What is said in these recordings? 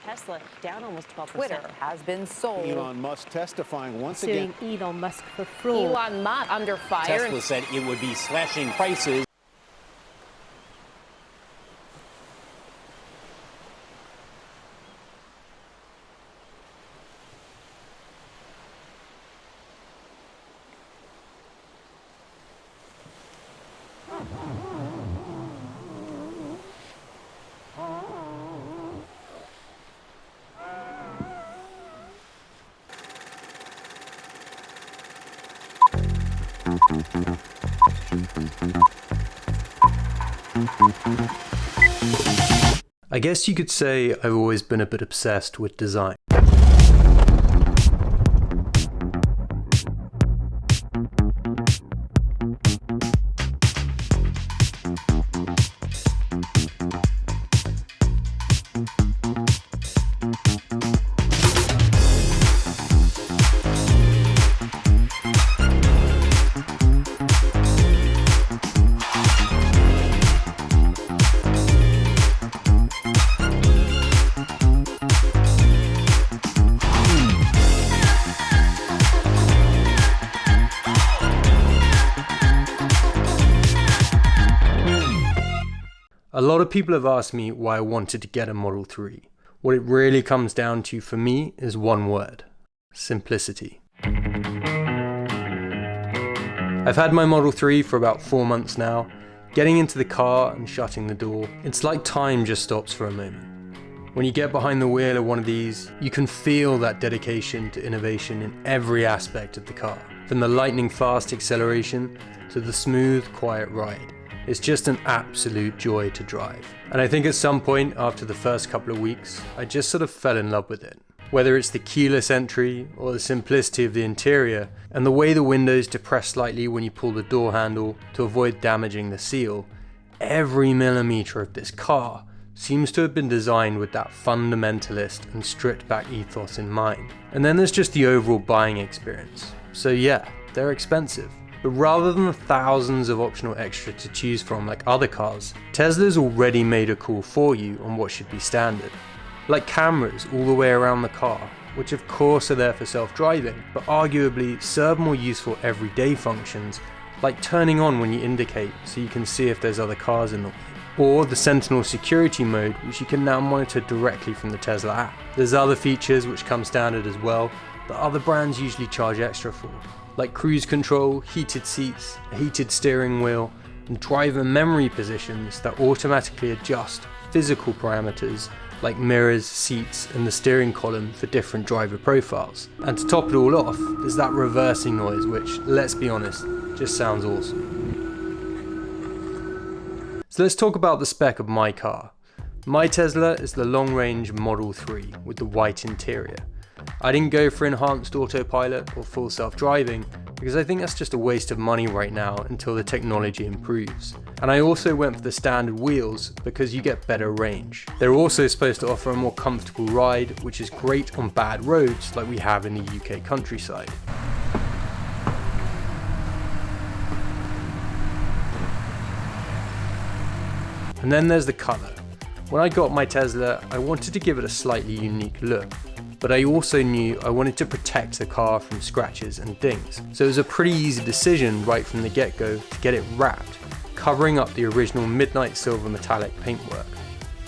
Tesla down almost 12%. Twitter has been sold. Elon Musk testifying once again. Suing Elon Musk for fraud. Elon Musk under fire. Tesla said it would be slashing prices. I guess you could say I've always been a bit obsessed with design. A lot of people have asked me why I wanted to get a Model 3. What it really comes down to for me is one word: simplicity. I've had my Model 3 for about 4 months now. Getting into the car and shutting the door, it's like time just stops for a moment. When you get behind the wheel of one of these, you can feel that dedication to innovation in every aspect of the car. From the lightning fast acceleration to the smooth, quiet ride. It's just an absolute joy to drive. And I think at some point after the first couple of weeks, I just sort of fell in love with it. Whether it's the keyless entry or the simplicity of the interior and the way the windows depress slightly when you pull the door handle to avoid damaging the seal, every millimeter of this car seems to have been designed with that fundamentalist and stripped back ethos in mind. And then there's just the overall buying experience. So yeah, they're expensive. But rather than the thousands of optional extra to choose from like other cars, Tesla's already made a call for you on what should be standard. Like cameras all the way around the car, which of course are there for self-driving, but arguably serve more useful everyday functions, like turning on when you indicate so you can see if there's other cars in the way. Or the Sentinel security mode, which you can now monitor directly from the Tesla app. There's other features which come standard as well, that other brands usually charge extra for, like cruise control, heated seats, a heated steering wheel, and driver memory positions that automatically adjust physical parameters like mirrors, seats, and the steering column for different driver profiles. And to top it all off, there's that reversing noise which, let's be honest, just sounds awesome. So let's talk about the spec of my car. My Tesla is the long-range Model 3 with the white interior. I didn't go for enhanced autopilot or full self-driving because I think that's just a waste of money right now until the technology improves. And I also went for the standard wheels because you get better range. They're also supposed to offer a more comfortable ride, which is great on bad roads like we have in the UK countryside. And then there's the colour. When I got my Tesla, I wanted to give it a slightly unique look. But I also knew I wanted to protect the car from scratches and dings. So it was a pretty easy decision right from the get-go to get it wrapped, covering up the original midnight silver metallic paintwork.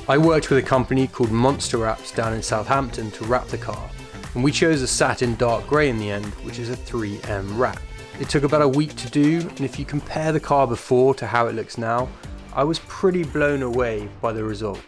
I worked with a company called Monster Wraps down in Southampton to wrap the car, and we chose a satin dark grey in the end, which is a 3M wrap. It took about a week to do, and if you compare the car before to how it looks now, I was pretty blown away by the result.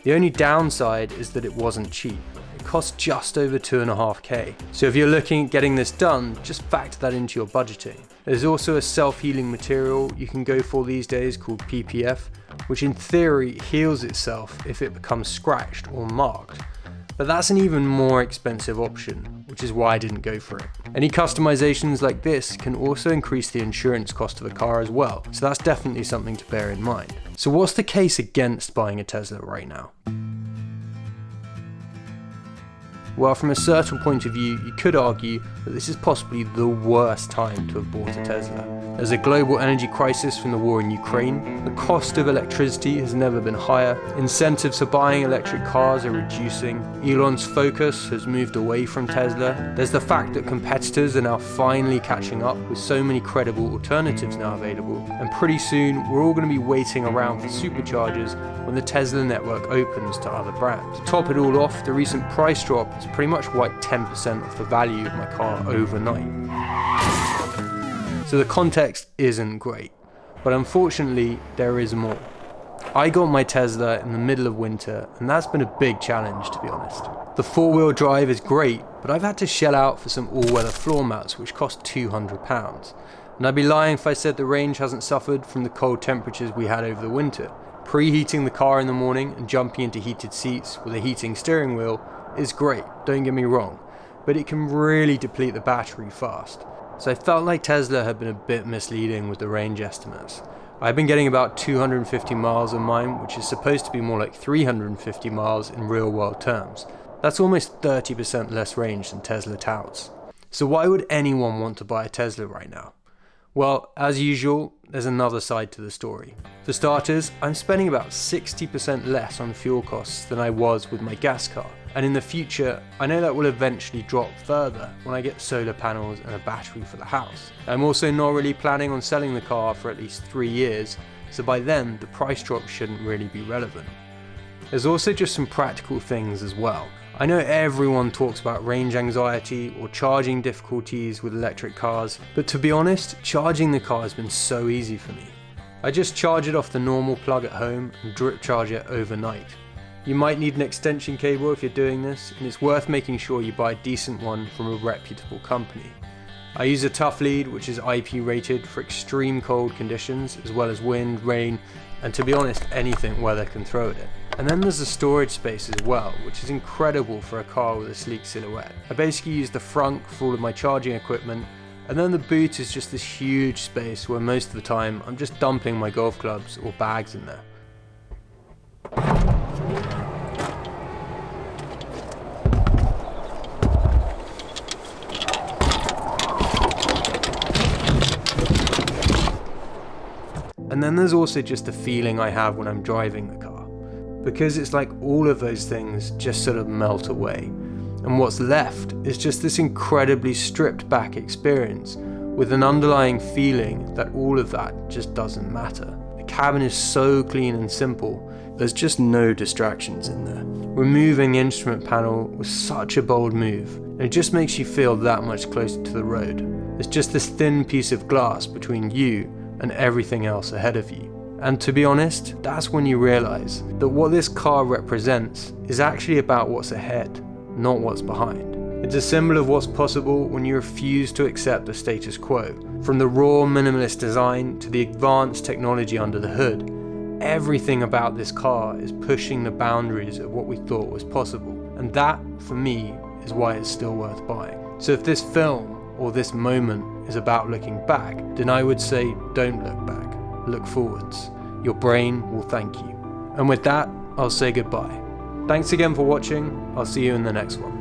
The only downside is that it wasn't cheap. It cost just over 2.5k. So if you're looking at getting this done, just factor that into your budgeting. There's also a self-healing material you can go for these days called PPF, which in theory heals itself if it becomes scratched or marked. But that's an even more expensive option, which is why I didn't go for it. Any customizations like this can also increase the insurance cost of a car as well, so that's definitely something to bear in mind. So what's the case against buying a Tesla right now? Well, from a certain point of view, you could argue that this is possibly the worst time to have bought a Tesla. There's a global energy crisis from the war in Ukraine. The cost of electricity has never been higher. Incentives for buying electric cars are reducing. Elon's focus has moved away from Tesla. There's the fact that competitors are now finally catching up with so many credible alternatives now available. And pretty soon, we're all going to be waiting around for superchargers when the Tesla network opens to other brands. To top it all off, the recent price drop has pretty much wiped 10% off the value of my car overnight. So the context isn't great, but unfortunately there is more. I got my Tesla in the middle of winter, and that's been a big challenge, to be honest. The 4-wheel drive is great, but I've had to shell out for some all-weather floor mats which cost £200. And I'd be lying if I said the range hasn't suffered from the cold temperatures we had over the winter. Preheating the car in the morning and jumping into heated seats with a heating steering wheel is great, don't get me wrong, but it can really deplete the battery fast. So I felt like Tesla had been a bit misleading with the range estimates. I've been getting about 250 miles on mine, which is supposed to be more like 350 miles in real world terms. That's almost 30% less range than Tesla touts. So why would anyone want to buy a Tesla right now? Well, as usual, there's another side to the story. For starters, I'm spending about 60% less on fuel costs than I was with my gas car. And in the future, I know that will eventually drop further when I get solar panels and a battery for the house. I'm also not really planning on selling the car for at least 3 years, so by then the price drop shouldn't really be relevant. There's also just some practical things as well. I know everyone talks about range anxiety or charging difficulties with electric cars, but to be honest, charging the car has been so easy for me. I just charge it off the normal plug at home and drip charge it overnight. You might need an extension cable if you're doing this, and it's worth making sure you buy a decent one from a reputable company. I use a Tough Lead, which is IP rated for extreme cold conditions, as well as wind, rain, and to be honest, anything weather can throw at it. And then there's the storage space as well, which is incredible for a car with a sleek silhouette. I basically use the frunk for all of my charging equipment, and then the boot is just this huge space where most of the time I'm just dumping my golf clubs or bags in there. And then there's also just the feeling I have when I'm driving the car, because it's like all of those things just sort of melt away, and what's left is just this incredibly stripped back experience with an underlying feeling that all of that just doesn't matter. The cabin is so clean and simple, there's just no distractions in there. Removing the instrument panel was such a bold move, and it just makes you feel that much closer to the road. There's just this thin piece of glass between you and everything else ahead of you. And to be honest, that's when you realize that what this car represents is actually about what's ahead, not what's behind. It's a symbol of what's possible when you refuse to accept the status quo. From the raw minimalist design to the advanced technology under the hood, everything about this car is pushing the boundaries of what we thought was possible. And that, for me, is why it's still worth buying. So if this film or this moment is about looking back, then I would say don't look back, look forwards. Your brain will thank you. And with that, I'll say goodbye. Thanks again for watching, I'll see you in the next one.